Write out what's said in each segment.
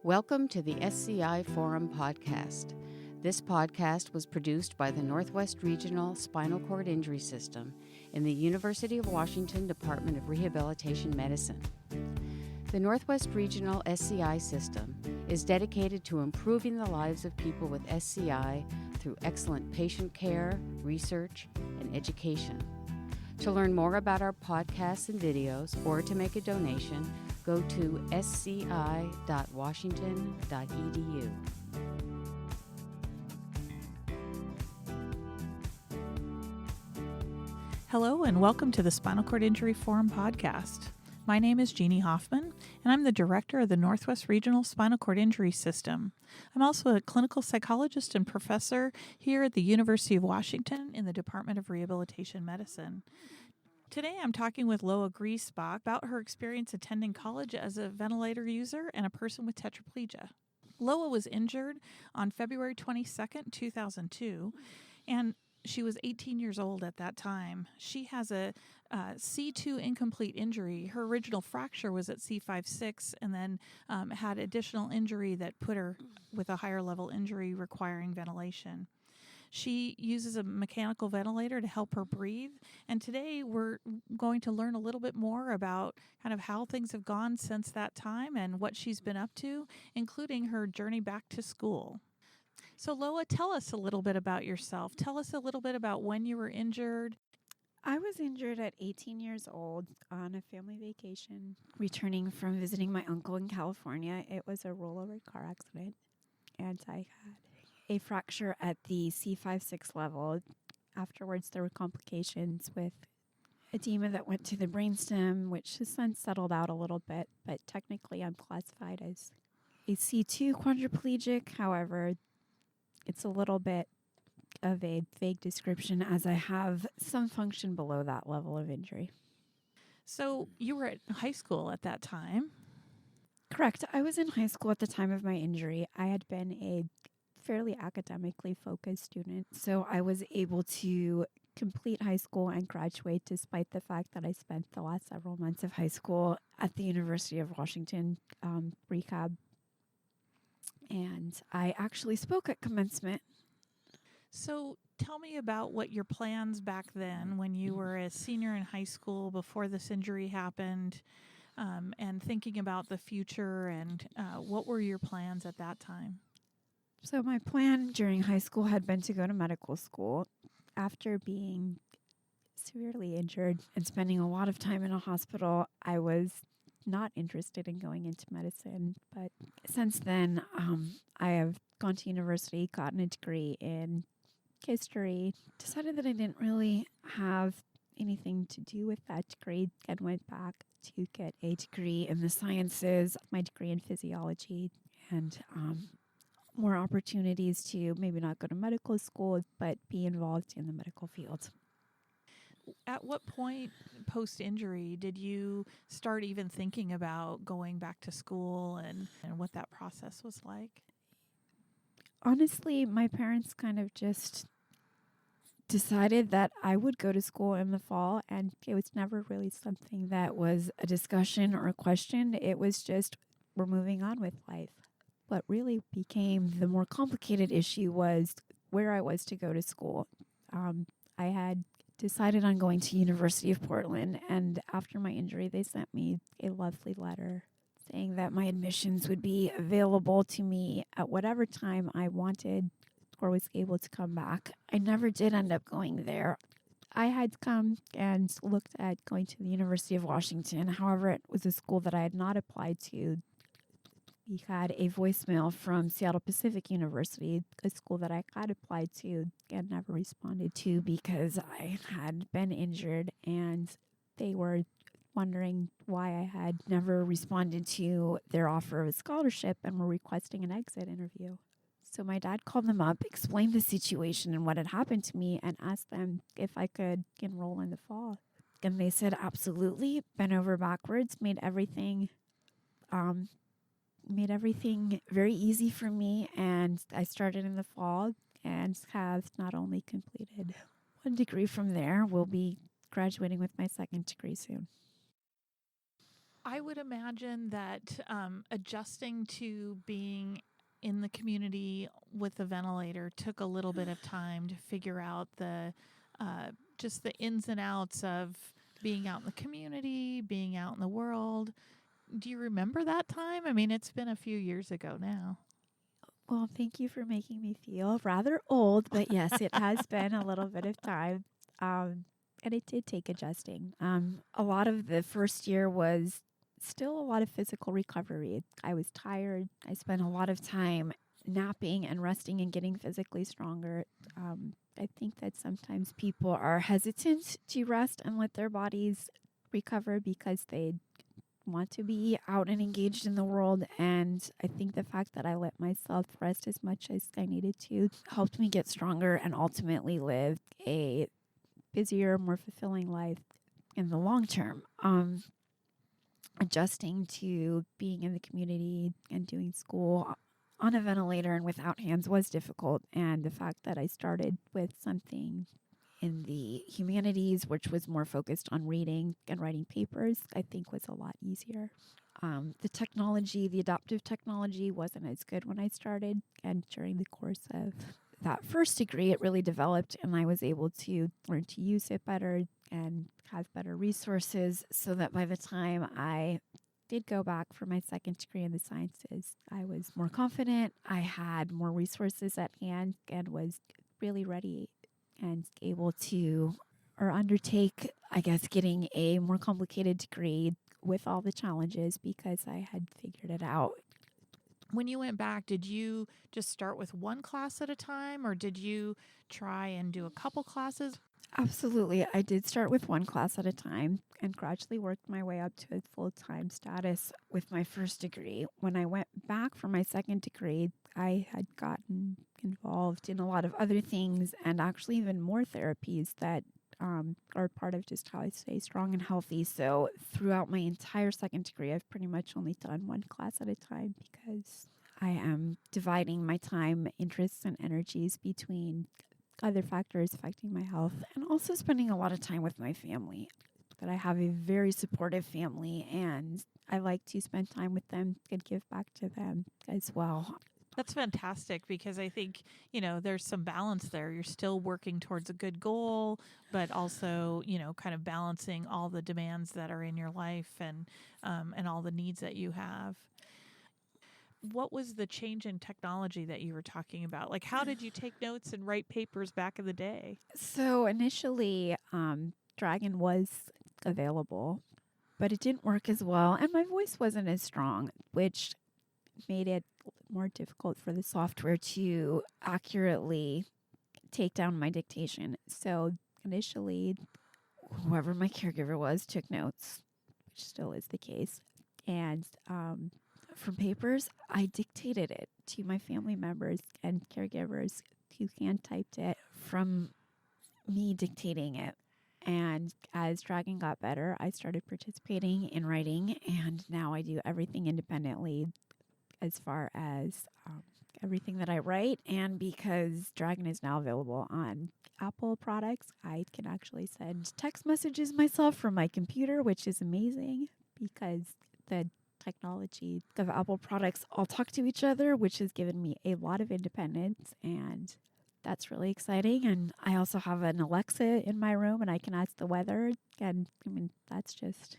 Welcome to the SCI Forum podcast. This podcast was produced by the Northwest Regional Spinal Cord Injury System in the University of Washington Department of Rehabilitation Medicine. The Northwest Regional SCI system is dedicated to improving the lives of people with SCI through excellent patient care, research, and education. To learn more about our podcasts and videos or to make a donation, go to sci.washington.edu. Hello and welcome to the Spinal Cord Injury Forum podcast. My name is Jeannie Hoffman, and I'm the director of the Northwest Regional Spinal Cord Injury System. I'm also a clinical psychologist and professor here at the University of Washington in the Department of Rehabilitation Medicine. Today I'm talking with Loa Griesbach about her experience attending college as a ventilator user and a person with tetraplegia. Loa was injured on February 22nd, 2002, and she was 18 years old at that time. She has a C2 incomplete injury. Her original fracture was at C5-6 and then had additional injury that put her with a higher level injury requiring ventilation. She uses a mechanical ventilator to help her breathe. And today we're going to learn a little bit more about kind of how things have gone since that time and what she's been up to, including her journey back to school. So Loa, tell us a little bit about yourself. Tell us a little bit about when you were injured. I was injured at 18 years old on a family vacation, returning from visiting my uncle in California. It was a rollover car accident, and I had a fracture at the C5-6 level. Afterwards, there were complications with edema that went to the brainstem, which has since settled out a little bit, but technically I'm classified as a C2 quadriplegic. However, it's a little bit of a vague description as I have some function below that level of injury. So you were at high school at that time. Correct. I was in high school at the time of my injury. I had been a fairly academically focused student, so I was able to complete high school and graduate despite the fact that I spent the last several months of high school at the University of Washington rehab. And I actually spoke at commencement. So tell me about what your plans back then when you were a senior in high school before this injury happened, and thinking about the future, and what were your plans at that time? So my plan during high school had been to go to medical school. After being severely injured and spending a lot of time in a hospital, I was not interested in going into medicine. But since then, I have gone to university, gotten a degree in history, decided that I didn't really have anything to do with that degree, and went back to get a degree in the sciences, my degree in physiology, and more opportunities to maybe not go to medical school, but be involved in the medical field. At what point post-injury did you start even thinking about going back to school and what that process was like? Honestly, my parents kind of just decided that I would go to school in the fall, and it was never really something that was a discussion or a question. It was just, we're moving on with life. What really became the more complicated issue was where I was to go to school. I had decided on going to University of Portland, and after my injury, they sent me a lovely letter saying that my admissions would be available to me at whatever time I wanted or was able to come back. I never did end up going there. I had come and looked at going to the University of Washington. However, it was a school that I had not applied to. We had a voicemail from Seattle Pacific University, a school that I had applied to and never responded to because I had been injured, and they were wondering why I had never responded to their offer of a scholarship and were requesting an exit interview. So my dad called them up, explained the situation and what had happened to me, and asked them if I could enroll in the fall. And they said absolutely, bent over backwards, made everything very easy for me, and I started in the fall and have not only completed one degree from there, will be graduating with my second degree soon. I would imagine that adjusting to being in the community with the ventilator took a little bit of time to figure out the just the ins and outs of being out in the community, being out in the world. Do you remember that time? I mean, it's been a few years ago now. Well, thank you for making me feel rather old, but yes, it has been a little bit of time. And it did take adjusting. A lot of the first year was still a lot of physical recovery. I was tired. I spent a lot of time napping and resting and getting physically stronger. I think that sometimes people are hesitant to rest and let their bodies recover because they want to be out and engaged in the world. And I think the fact that I let myself rest as much as I needed to helped me get stronger and ultimately live a busier, more fulfilling life in the long term. Adjusting to being in the community and doing school on a ventilator and without hands was difficult. And the fact that I started with something in the humanities, which was more focused on reading and writing papers, I think was a lot easier. The technology, the adaptive technology wasn't as good when I started. And during the course of that first degree, it really developed and I was able to learn to use it better and have better resources so that by the time I did go back for my second degree in the sciences, I was more confident. I had more resources at hand and was really ready and able to or undertake, I guess, getting a more complicated degree with all the challenges because I had figured it out. When you went back, did you just start with one class at a time, or did you try and do a couple classes? Absolutely. I did start with one class at a time and gradually worked my way up to a full-time status with my first degree. When I went back for my second degree, I had gotten involved in a lot of other things and actually even more therapies that are part of just how I stay strong and healthy. So throughout my entire second degree, I've pretty much only done one class at a time because I am dividing my time, interests, and energies between other factors affecting my health and also spending a lot of time with my family. That I have a very supportive family and I like to spend time with them and give back to them as well. That's fantastic because I think, there's some balance there. You're still working towards a good goal, but also, kind of balancing all the demands that are in your life and all the needs that you have. What was the change in technology that you were talking about? Like, how did you take notes and write papers back in the day? So initially, Dragon was available, but it didn't work as well. And my voice wasn't as strong, which made it more difficult for the software to accurately take down my dictation. So initially, whoever my caregiver was took notes, which still is the case. And from papers, I dictated it to my family members and caregivers who hand typed it from me dictating it. And as Dragon got better, I started participating in writing, and now I do everything independently as far as everything that I write. And because Dragon is now available on Apple products, I can actually send text messages myself from my computer, which is amazing because the technology of Apple products all talk to each other, which has given me a lot of independence, and that's really exciting. And I also have an Alexa in my room and I can ask the weather. And I mean, that's just,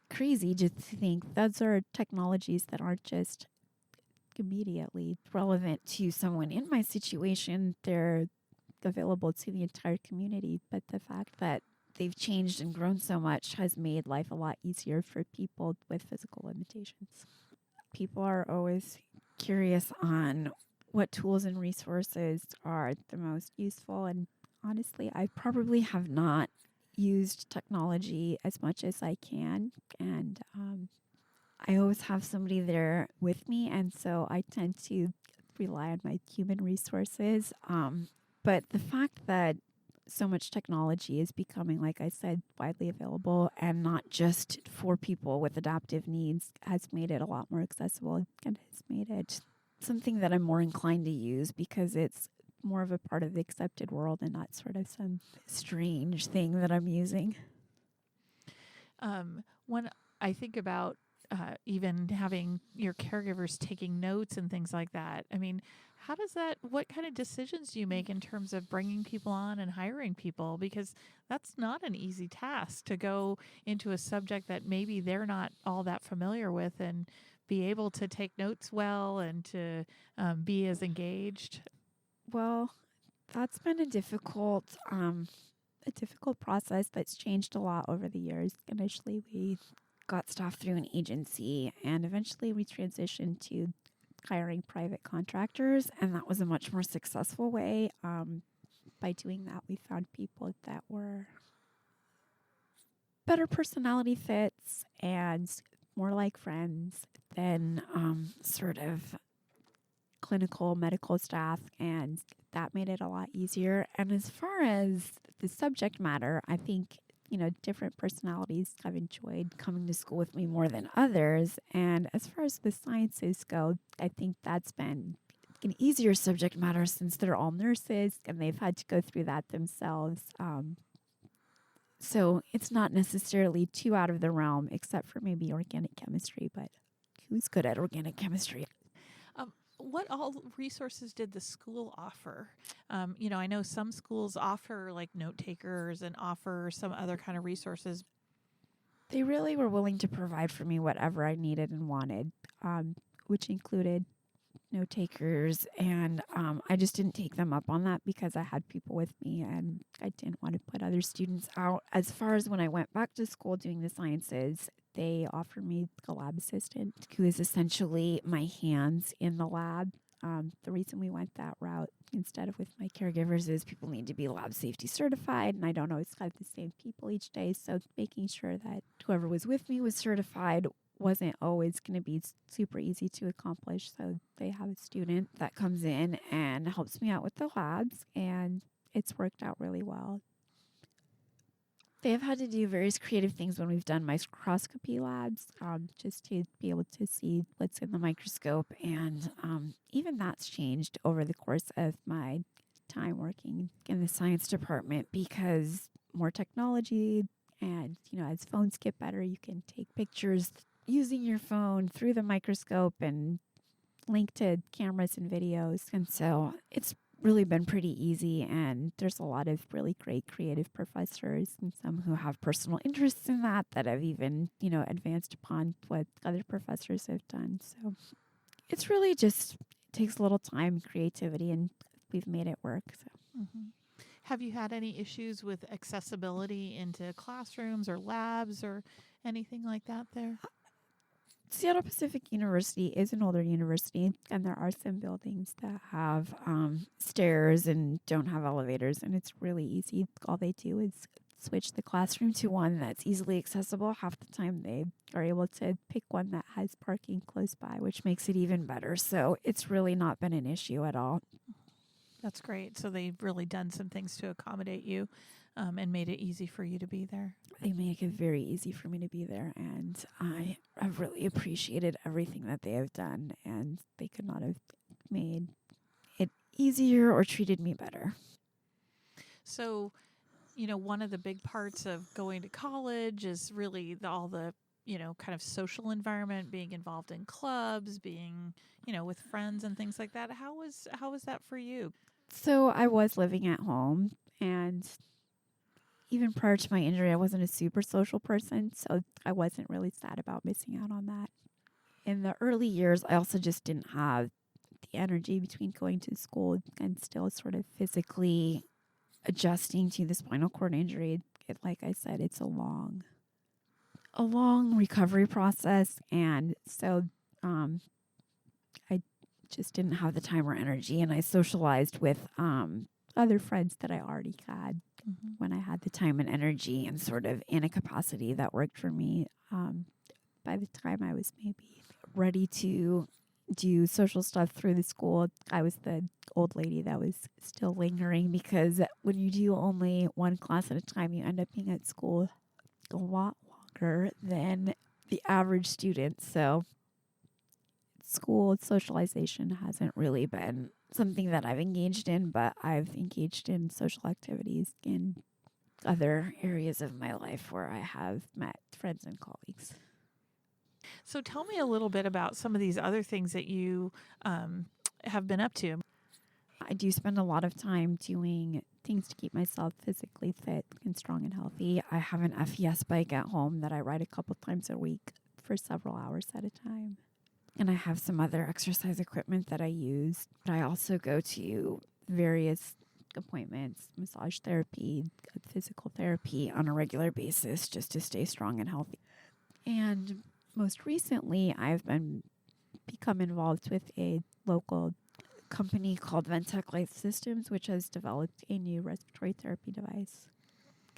crazy to think those are technologies that aren't just immediately relevant to someone in my situation. They're available to the entire community. But the fact that they've changed and grown so much has made life a lot easier for people with physical limitations. People are always curious on what tools and resources are the most useful. And honestly, I probably have not used technology as much as I can. And I always have somebody there with me. And so I tend to rely on my human resources. But the fact that so much technology is becoming, like I said, widely available and not just for people with adaptive needs has made it a lot more accessible and has made it something that I'm more inclined to use because it's more of a part of the accepted world and not sort of some strange thing that I'm using. When I think about even having your caregivers taking notes and things like that. I mean, what kind of decisions do you make in terms of bringing people on and hiring people? Because that's not an easy task to go into a subject that maybe they're not all that familiar with and be able to take notes well and to be as engaged. Well, that's been a difficult process that's changed a lot over the years. Initially, we got staff through an agency, and eventually we transitioned to hiring private contractors, and that was a much more successful way. By doing that, we found people that were better personality fits and more like friends than sort of clinical medical staff, and that made it a lot easier. And as far as the subject matter, I think, different personalities have enjoyed coming to school with me more than others. And as far as the sciences go, I think that's been an easier subject matter since they're all nurses and they've had to go through that themselves. So it's not necessarily too out of the realm, except for maybe organic chemistry, but who's good at organic chemistry? What all resources did the school offer? I know some schools offer like note takers and offer some other kind of resources. They really were willing to provide for me whatever I needed and wanted, which included note takers. And I just didn't take them up on that because I had people with me and I didn't want to put other students out. As far as when I went back to school doing the sciences, they offered me a lab assistant who is essentially my hands in the lab. The reason we went that route instead of with my caregivers is people need to be lab safety certified, and I don't always have the same people each day. So making sure that whoever was with me was certified wasn't always going to be super easy to accomplish. So they have a student that comes in and helps me out with the labs, and it's worked out really well. They have had to do various creative things when we've done microscopy labs, just to be able to see what's in the microscope. And even that's changed over the course of my time working in the science department because more technology and, as phones get better, you can take pictures using your phone through the microscope and link to cameras and videos. And so it's really been pretty easy, and there's a lot of really great creative professors and some who have personal interests in that have even, advanced upon what other professors have done. So it's really just takes a little time, creativity, and we've made it work. So. Mm-hmm. Have you had any issues with accessibility into classrooms or labs or anything like that there? Seattle Pacific University is an older university, and there are some buildings that have stairs and don't have elevators, and it's really easy. All they do is switch the classroom to one that's easily accessible. Half the time they are able to pick one that has parking close by, which makes it even better. So it's really not been an issue at all. That's great. So they've really done some things to accommodate you and made it easy for you to be there. They make it very easy for me to be there, and I have really appreciated everything that they have done, and they could not have made it easier or treated me better. So, one of the big parts of going to college is really all the kind of social environment, being involved in clubs, being, with friends and things like that. How was that for you? So I was living at home, and even prior to my injury, I wasn't a super social person, so I wasn't really sad about missing out on that. In the early years, I also just didn't have the energy between going to school and still sort of physically adjusting to the spinal cord injury. Like I said, it's a long recovery process, and so I just didn't have the time or energy, and I socialized with other friends that I already had when I had the time and energy and sort of in a capacity that worked for me. By the time I was maybe ready to do social stuff through the school, I was the old lady that was still lingering, because when you do only one class at a time, you end up being at school a lot longer than the average student. So school socialization hasn't really been something that I've engaged in, but I've engaged in social activities in other areas of my life where I have met friends and colleagues. So tell me a little bit about some of these other things that you have been up to. I do spend a lot of time doing things to keep myself physically fit and strong and healthy. I have an FES bike at home that I ride a couple times a week for several hours at a time. And I have some other exercise equipment that I use. But I also go to various appointments, massage therapy, physical therapy on a regular basis just to stay strong and healthy. And most recently, I've become involved with a local company called Ventec Life Systems, which has developed a new respiratory therapy device.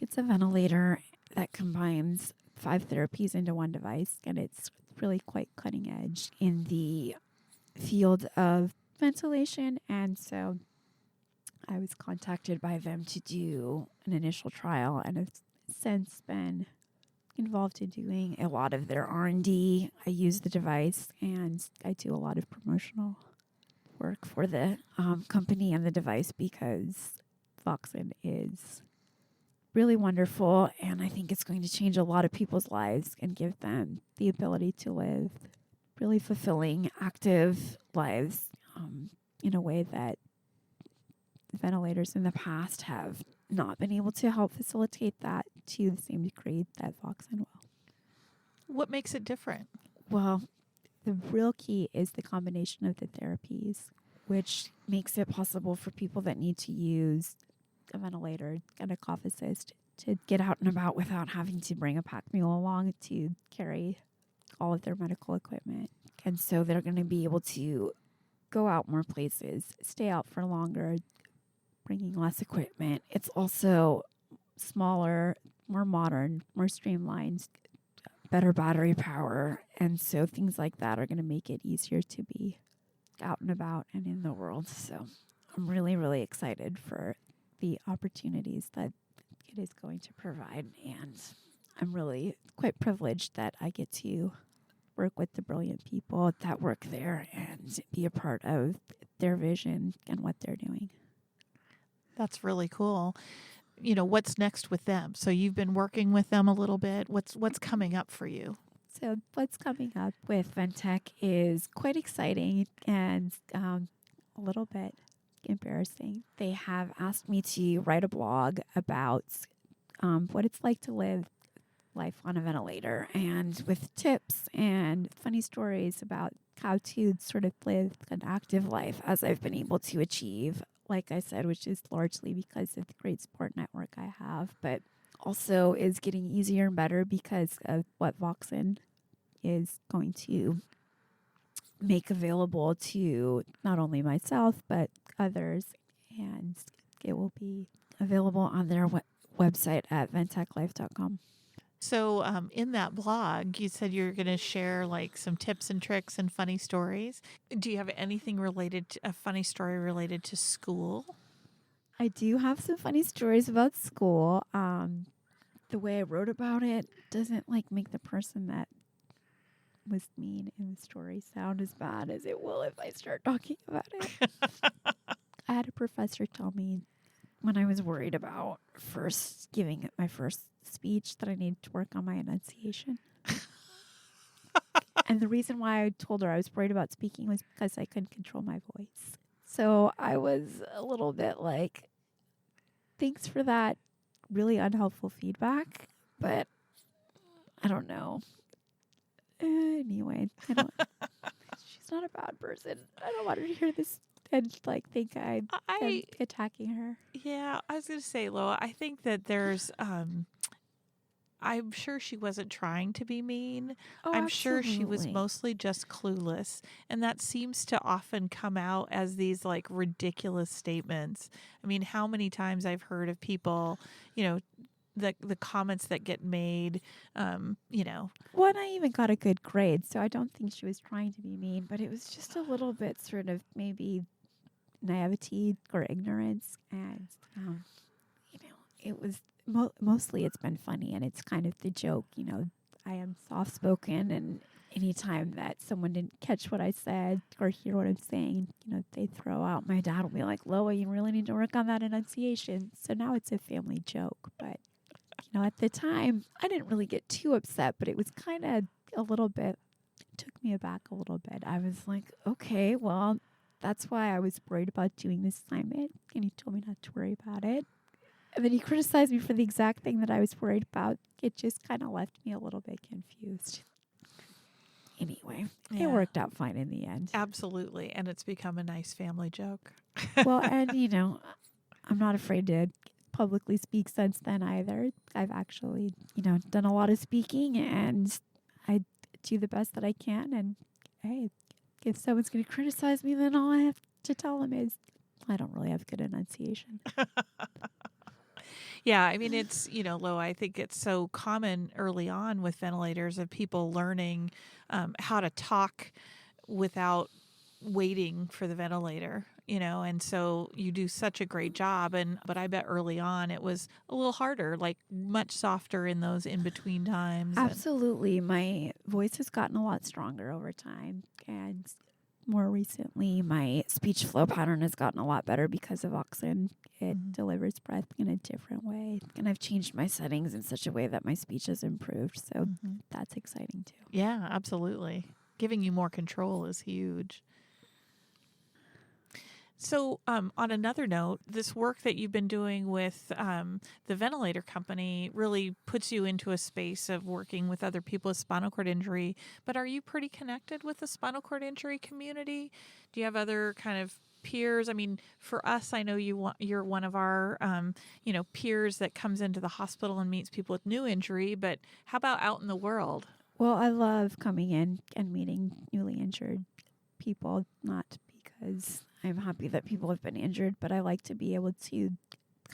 It's a ventilator that combines 5 therapies into one device, and it's really quite cutting edge in the field of ventilation. And so I was contacted by them to do an initial trial, and have since been involved in doing a lot of their R&D. I use the device, and I do a lot of promotional work for the company and the device because Voxen is really wonderful, and I think it's going to change a lot of people's lives and give them the ability to live really fulfilling, active lives in a way that ventilators in the past have not been able to help facilitate that to the same degree that Voxen will. What makes it different? Well, the real key is the combination of the therapies, which makes it possible for people that need to use a ventilator and a cough assist to get out and about without having to bring a pack mule along to carry all of their medical equipment. And so they're going to be able to go out more places, stay out for longer, bringing less equipment. It's also smaller, more modern, more streamlined, better battery power. And so things like that are going to make it easier to be out and about and in the world. So I'm really, really excited for the opportunities that it is going to provide. And I'm really quite privileged that I get to work with the brilliant people that work there and be a part of their vision and what they're doing. That's really cool. You know, what's next with them? So you've been working with them a little bit. What's coming up for you? So what's coming up with Ventec is quite exciting and a little bit embarrassing. They have asked me to write a blog about what it's like to live life on a ventilator, and with tips and funny stories about how to sort of live an active life as I've been able to achieve, like I said, which is largely because of the great support network I have, but also is getting easier and better because of what Voxen is going to make available to not only myself, but others. And it will be available on their website at venteclife.com. So in that blog, you said you're going to share like some tips and tricks and funny stories. Do you have anything related to a funny story related to school? I do have some funny stories about school. The way I wrote about it doesn't like make the person that was mean in the story sound as bad as it will if I start talking about it. I had a professor tell me when I was worried about first giving my first speech that I needed to work on my enunciation. And the reason why I told her I was worried about speaking was because I couldn't control my voice. So I was a little bit like, thanks for that really unhelpful feedback, but I don't know. Anyway, she's not a bad person. I don't want her to hear this and like think I'm attacking her. Yeah, I was going to say, Loa, I think that there's, I'm sure she wasn't trying to be mean. Oh, I'm sure she was absolutely. mostly just clueless. And that seems to often come out as these like ridiculous statements. I mean, how many times I've heard of people, you know, the comments that get made, you know. Well, and I even got a good grade, so I don't think she was trying to be mean, but it was just a little bit sort of maybe naivety or ignorance. And, you know, it was mostly it's been funny, and it's kind of the joke. You know, I am soft-spoken, and anytime that someone didn't catch what I said or hear what I'm saying, you know, they throw out. My dad will be like, Loa, you really need to work on that enunciation. So now it's a family joke, but you know, at the time, I didn't really get too upset, but it was kind of a little bit took me aback a little bit. I was like, okay, well, that's why I was worried about doing this assignment. And he told me not to worry about it. And then he criticized me for the exact thing that I was worried about. It just kind of left me a little bit confused. Anyway, Yeah. it worked out fine in the end. Absolutely. And it's become a nice family joke. Well, and, I'm not afraid to publicly speak since then either. I've actually, done a lot of speaking, and I do the best that I can. And, hey, if someone's going to criticize me, then all I have to tell them is I don't really have good enunciation. Yeah, I mean, it's, Lo, I think it's so common early on with ventilators of people learning how to talk without waiting for the ventilator, and so you do such a great job. But I bet early on it was a little harder, like much softer in those in between times. Absolutely. My voice has gotten a lot stronger over time. And more recently, my speech flow pattern has gotten a lot better because of Oxen. It delivers breath in a different way. And I've changed my settings in such a way that my speech has improved. So that's exciting too. Yeah, absolutely. Giving you more control is huge. So on another note, this work that you've been doing with the ventilator company really puts you into a space of working with other people with spinal cord injury. But are you pretty connected with the spinal cord injury community? Do you have other kind of peers? I mean, for us, I know you're one of our peers that comes into the hospital and meets people with new injury. But how about out in the world? Well, I love coming in and meeting newly injured people, not because I'm happy that people have been injured, but I like to be able to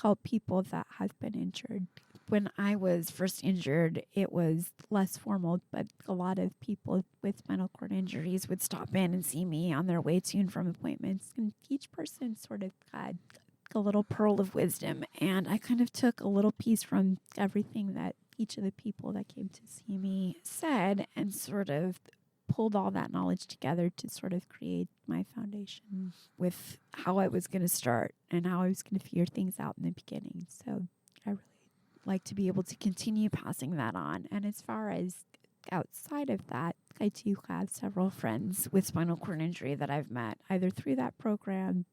help people that have been injured. When I was first injured, it was less formal, but a lot of people with spinal cord injuries would stop in and see me on their way to and from appointments. And each person sort of had a little pearl of wisdom. And I kind of took a little piece from everything that each of the people that came to see me said and sort of pulled all that knowledge together to sort of create my foundation with how I was going to start and how I was going to figure things out in the beginning. So I really like to be able to continue passing that on. And as far as outside of that, I do have several friends with spinal cord injury that I've met either through that program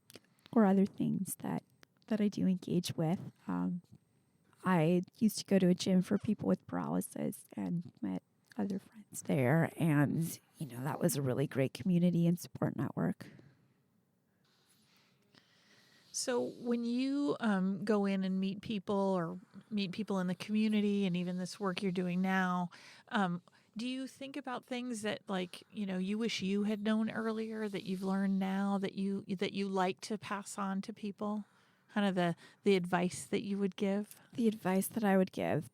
or other things that I do engage with. I used to go to a gym for people with paralysis and met other friends there, and that was a really great community and support network. So when you go in and meet people in the community, and even this work you're doing now, do you think about things that you wish you had known earlier, that you've learned now, that you like to pass on to people? Kind of the advice that you would give? The advice that I would give,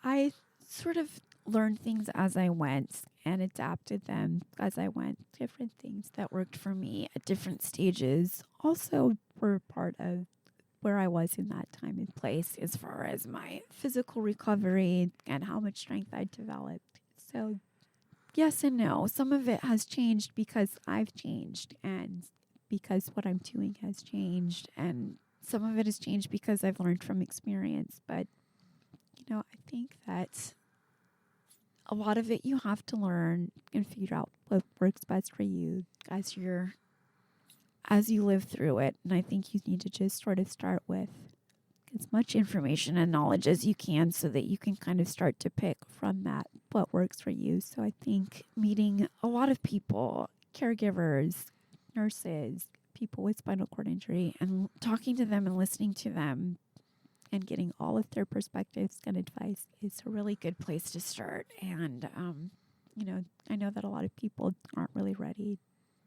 I sort of learned things as I went and adapted them as I went. Different things that worked for me at different stages also were part of where I was in that time and place as far as my physical recovery and how much strength I developed. So yes and no. Some of it has changed because I've changed and because what I'm doing has changed, and some of it has changed because I've learned from experience. But, I think that a lot of it you have to learn and figure out what works best for you as you live through it. And I think you need to just sort of start with as much information and knowledge as you can so that you can kind of start to pick from that what works for you. So I think meeting a lot of people, caregivers, nurses, people with spinal cord injury, and talking to them and listening to them and getting all of their perspectives and advice is a really good place to start. And, I know that a lot of people aren't really ready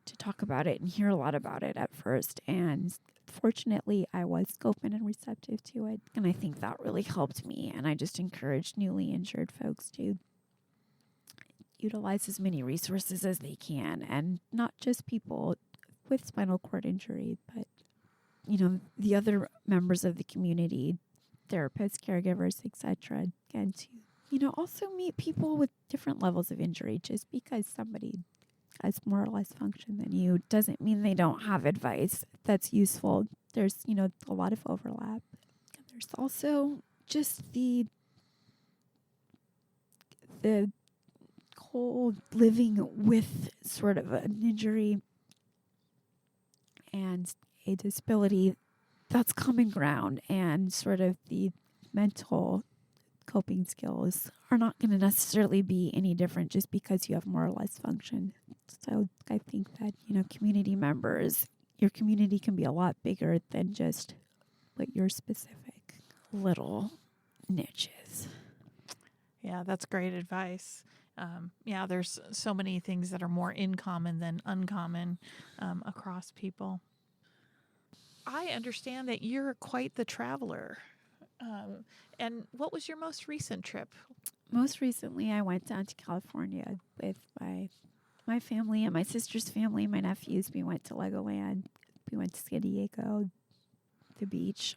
to talk about it and hear a lot about it at first. And fortunately, I was open and receptive to it. And I think that really helped me. And I just encourage newly injured folks to utilize as many resources as they can, and not just people with spinal cord injury, but, the other members of the community, therapists, caregivers, etc. And to, also meet people with different levels of injury. Just because somebody has more or less function than you doesn't mean they don't have advice that's useful. There's, a lot of overlap. And there's also just the whole living with sort of an injury and a disability, that's common ground, and sort of the mental coping skills are not going to necessarily be any different just because you have more or less function. So I think that, community members, your community can be a lot bigger than just what your specific little niche is. Yeah, that's great advice. There's so many things that are more in common than uncommon across people. I understand that you're quite the traveler. And what was your most recent trip? Most recently, I went down to California with my family and my sister's family, my nephews. We went to Legoland. We went to San Diego, the beach.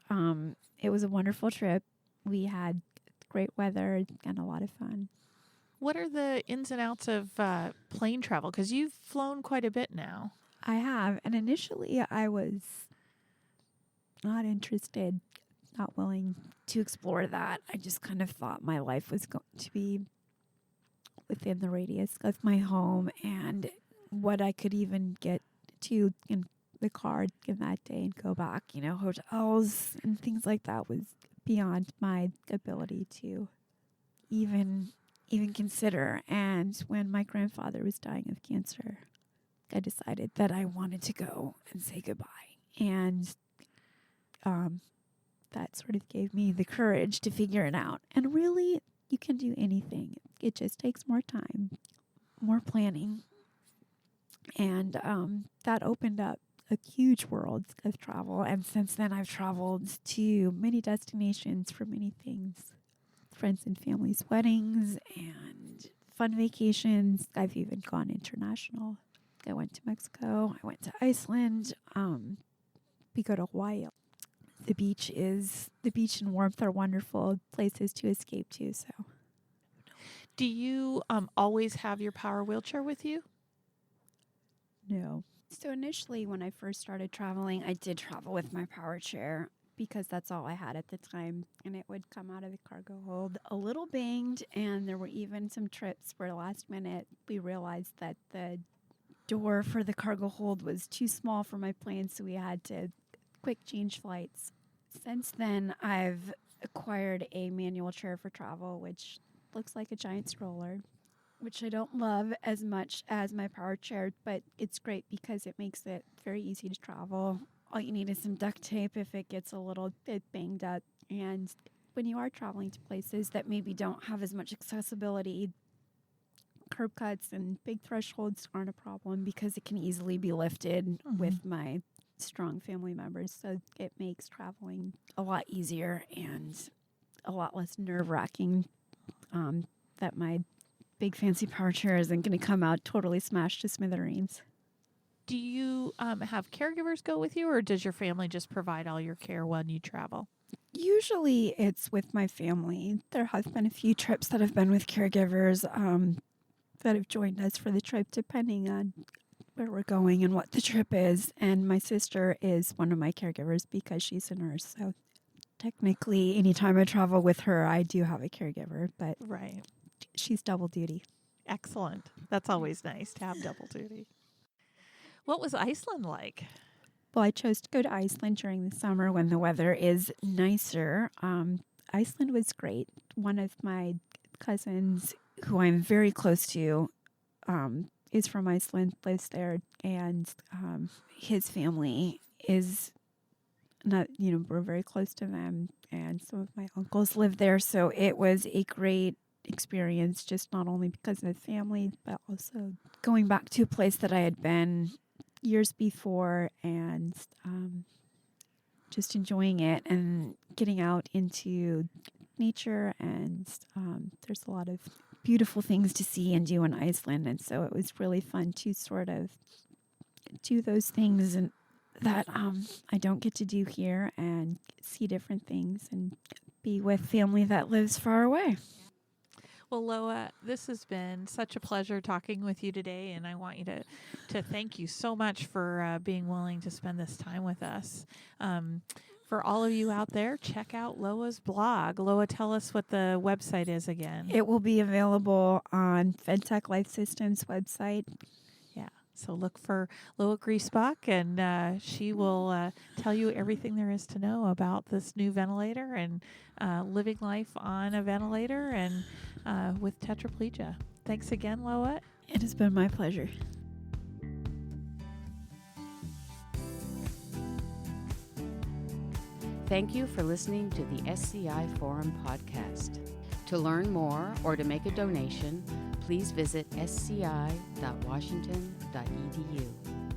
It was a wonderful trip. We had great weather and a lot of fun. What are the ins and outs of plane travel? Because you've flown quite a bit now. I have. And initially, I was not interested, not willing to explore that. I just kind of thought my life was going to be within the radius of my home and what I could even get to in the car in that day and go back. Hotels and things like that was beyond my ability to even consider. And when my grandfather was dying of cancer, I decided that I wanted to go and say goodbye. And that sort of gave me the courage to figure it out. And really, you can do anything. It just takes more time, more planning. And that opened up a huge world of travel. And since then, I've traveled to many destinations for many things. Friends and family's weddings and fun vacations. I've even gone international. I went to Mexico. I went to Iceland. We go to Hawaii. The beach and warmth are wonderful places to escape to. So, do you always have your power wheelchair with you? No. So initially, when I first started traveling, I did travel with my power chair because that's all I had at the time. And it would come out of the cargo hold a little banged. And there were even some trips where last minute we realized that the door for the cargo hold was too small for my plane. So we had to quick change flights. Since then, I've acquired a manual chair for travel, which looks like a giant stroller, which I don't love as much as my power chair, but it's great because it makes it very easy to travel. All you need is some duct tape if it gets a little bit banged up. And when you are traveling to places that maybe don't have as much accessibility, curb cuts and big thresholds aren't a problem because it can easily be lifted with my strong family members. So it makes traveling a lot easier and a lot less nerve-wracking that my big fancy power chair isn't going to come out totally smashed to smithereens. Do you have caregivers go with you, or does your family just provide all your care when you travel? Usually it's with my family. There have been a few trips that have been with caregivers that have joined us for the trip, depending on where we're going and what the trip is. And my sister is one of my caregivers because she's a nurse. So technically, anytime I travel with her, I do have a caregiver, but Right. she's double duty. Excellent. That's always nice to have double duty. What was Iceland like? Well, I chose to go to Iceland during the summer when the weather is nicer. Iceland was great. One of my cousins, who I'm very close to, is from Iceland, lives there, and his family is not, we're very close to them, and some of my uncles live there, so it was a great experience, just not only because of the family, but also going back to a place that I had been years before and just enjoying it and getting out into nature. And there's a lot of beautiful things to see and do in Iceland. And so it was really fun to sort of do those things and that I don't get to do here and see different things and be with family that lives far away. Well, Loa, this has been such a pleasure talking with you today, and I want you to thank you so much for being willing to spend this time with us. For all of you out there, check out Loa's blog. Loa, tell us what the website is again. It will be available on FedTech Life Systems website. Yeah. So look for Loa Griesbach, and she will tell you everything there is to know about this new ventilator and living life on a ventilator and with tetraplegia. Thanks again, Loa. It has been my pleasure. Thank you for listening to the SCI Forum podcast. To learn more or to make a donation, please visit sci.washington.edu.